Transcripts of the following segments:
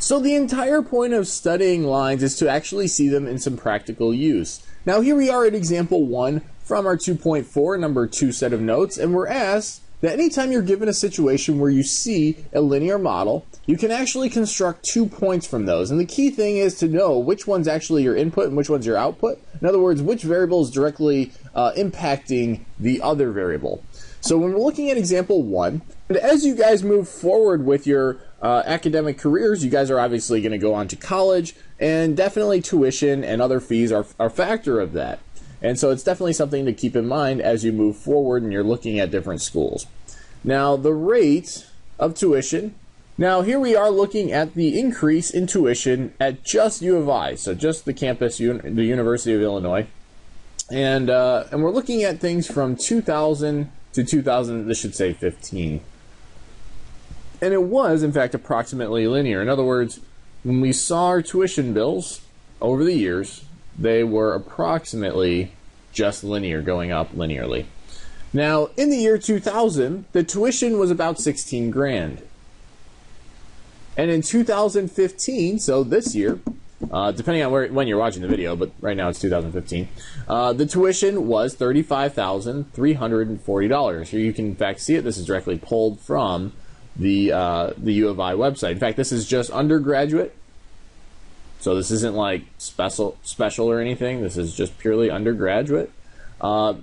So the entire point of studying lines is to actually see them in some practical use. Now here we are at example 1 from our 2.4 number 2 set of notes, and we're asked that anytime you're given a situation where you see a linear model, you can actually construct 2 points from those. And the key thing is to know which one's actually your input and which one's your output. In other words, which variable is directly impacting the other variable. So when we're looking at example 1, and as you guys move forward with your academic careers, you guys are obviously going to go on to college, and definitely tuition and other fees are a factor of that. And so it's definitely something to keep in mind as you move forward and you're looking at different schools. Now, the rate of tuition. Now, here we are looking at the increase in tuition at just U of I, so just the campus, the University of Illinois. And we're looking at things from 2000 to 2000, this should say 15. And it was, in fact, approximately linear. In other words, when we saw our tuition bills over the years, they were approximately just linear, going up linearly. Now, in the year 2000, the tuition was about 16 grand. And in 2015, so this year, depending on when you're watching the video, but right now it's 2015, the tuition was $35,340. Here you can, in fact, see it. This is directly pulled from the U of I website. In fact, this is just undergraduate. So this isn't like special or anything. This is just purely undergraduate.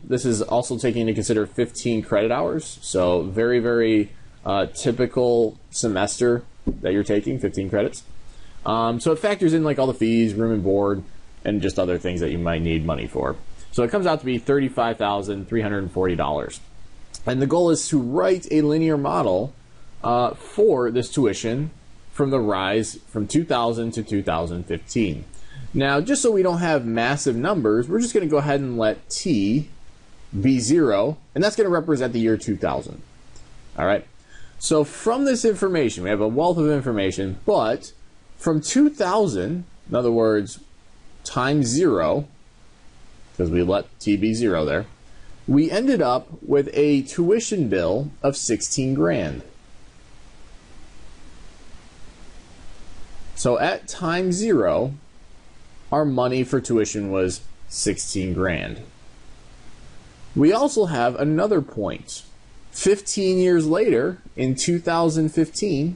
This is also taking into consider 15 credit hours. So very, very typical semester that you're taking, 15 credits. So it factors in like all the fees, room and board, and just other things that you might need money for. So it comes out to be $35,340. And the goal is to write a linear model for this tuition from the rise from 2000 to 2015. Now, just so we don't have massive numbers, we're just going to go ahead and let t be 0, and that's going to represent the year 2000. All right. So from this information, we have a wealth of information, but from 2000, in other words, times 0, because we let t be 0 there, we ended up with a tuition bill of 16 grand. So at time 0, our money for tuition was 16 grand. We also have another point. 15 years later, in 2015,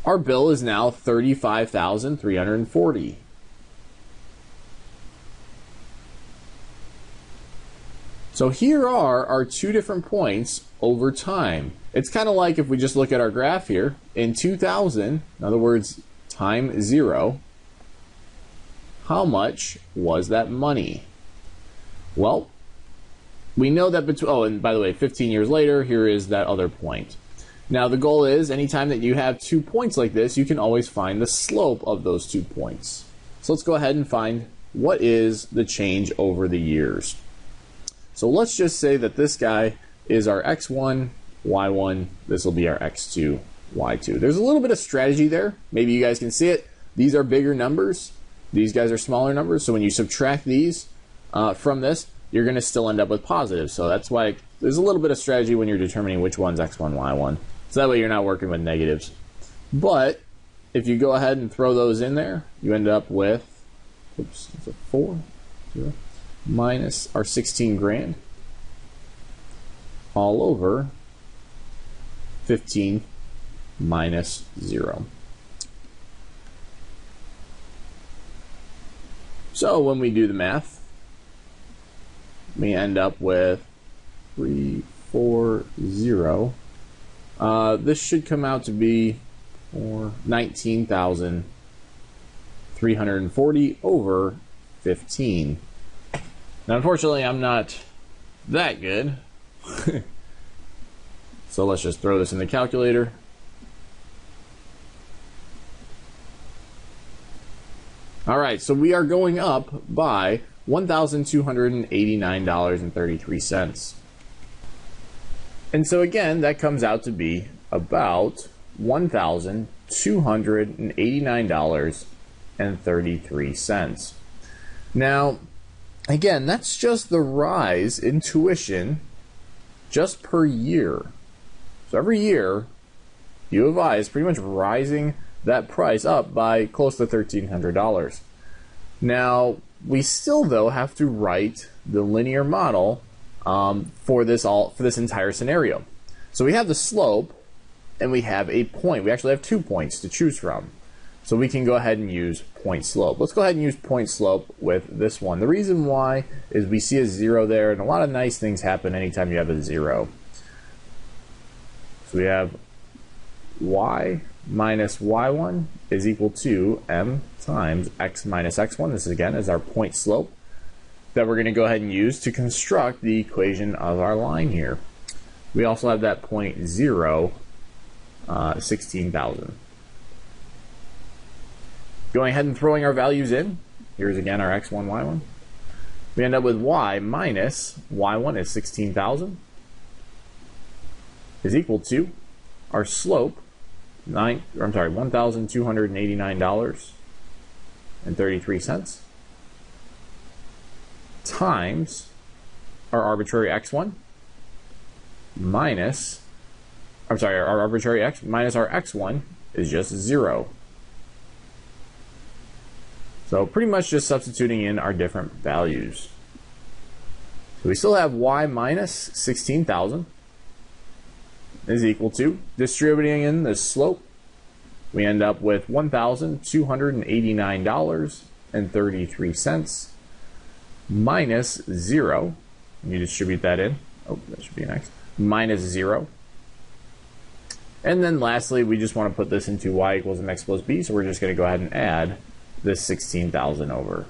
our bill is now $35,340. So here are our 2 different points over time. It's kind of like if we just look at our graph here. In 2000, in other words, time 0, how much was that money? Well, we know that and by the way, 15 years later, here is that other point. Now the goal is, anytime that you have 2 points like this, you can always find the slope of those 2 points. So let's go ahead and find what is the change over the years. So let's just say that this guy is our x1, y1, this will be our x2, y2. There's a little bit of strategy there. Maybe you guys can see it. These are bigger numbers. These guys are smaller numbers. So when you subtract these from this, you're going to still end up with positive. So that's why there's a little bit of strategy when you're determining which one's x1, y1. So that way you're not working with negatives. But if you go ahead and throw those in there, you end up with, oops, it's a 4, 0, minus our 16 grand all over 15 minus 0. So when we do the math, we end up with 340. This should come out to be 19,340 over 15. Now, unfortunately, I'm not that good. So let's just throw this in the calculator. All right, so we are going up by $1,289.33. And so again, that comes out to be about $1,289.33. Now, again, that's just the rise in tuition just per year. So every year, U of I is pretty much rising that price up by close to $1,300. Now, we still, though, have to write the linear model for this entire scenario. So we have the slope, and we have a point. We actually have 2 points to choose from. So we can go ahead and use point slope. Let's go ahead and use point slope with this one. The reason why is we see a 0 there, and a lot of nice things happen anytime you have a 0. So we have y minus y1 is equal to m times x minus x1. This, again, is our point slope that we're going to go ahead and use to construct the equation of our line here. We also have that point 0, 16,000. Going ahead and throwing our values in, here's again our x1, y1. We end up with y minus y1 is 16,000 is equal to our slope, $1,289.33 times our arbitrary x1 minus, our arbitrary x minus our x1 is just 0. So pretty much just substituting in our different values. So we still have y minus 16,000 is equal to, distributing in the slope, we end up with $1,289.33 minus 0. You distribute that in. Oh, that should be an x. Minus 0. And then lastly, we just want to put this into y equals mx plus b, so we're just going to go ahead and add this 16,000 over.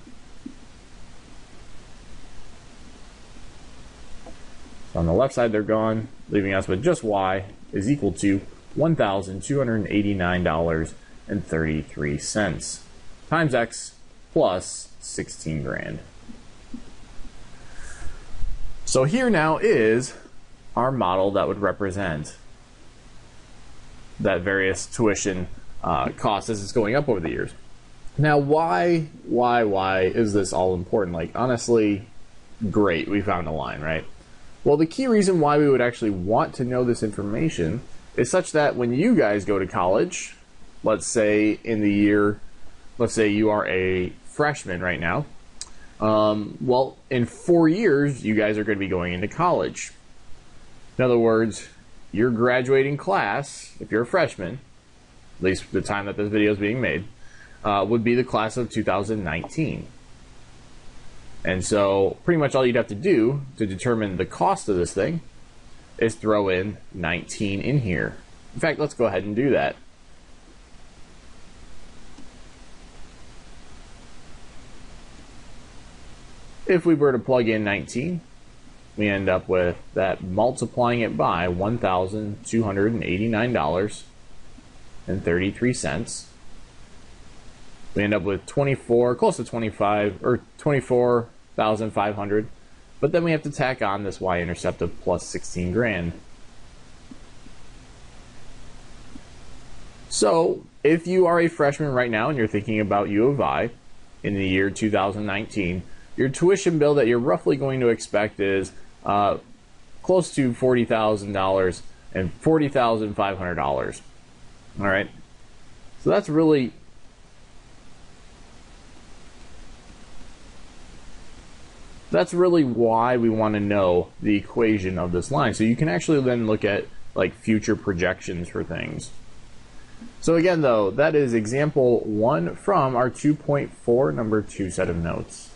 So on the left side, they're gone, leaving us with just y is equal to $1,289.33 times x plus 16 grand. So here now is our model that would represent that various tuition costs as it's going up over the years. Now, why is this all important? Like, honestly, great, we found a line, right? Well, the key reason why we would actually want to know this information is such that when you guys go to college, let's say in the year, let's say you are a freshman right now, well, in 4 years, you guys are going to be going into college. In other words, your graduating class, if you're a freshman, at least the time that this video is being made, would be the class of 2019. And so pretty much all you'd have to do to determine the cost of this thing is throw in 19 in here. In fact, let's go ahead and do that. If we were to plug in 19, we end up with that multiplying it by $1,289.33. We end up with 24, close to 25, or 24,500. But then we have to tack on this y-intercept of plus 16 grand. So if you are a freshman right now and you're thinking about U of I in the year 2019, your tuition bill that you're roughly going to expect is close to $40,000 and $40,500. All right, so that's really why we want to know the equation of this line, so you can actually then look at like future projections for things. So again, though, that is example 1 from our 2.4 number 2 set of notes.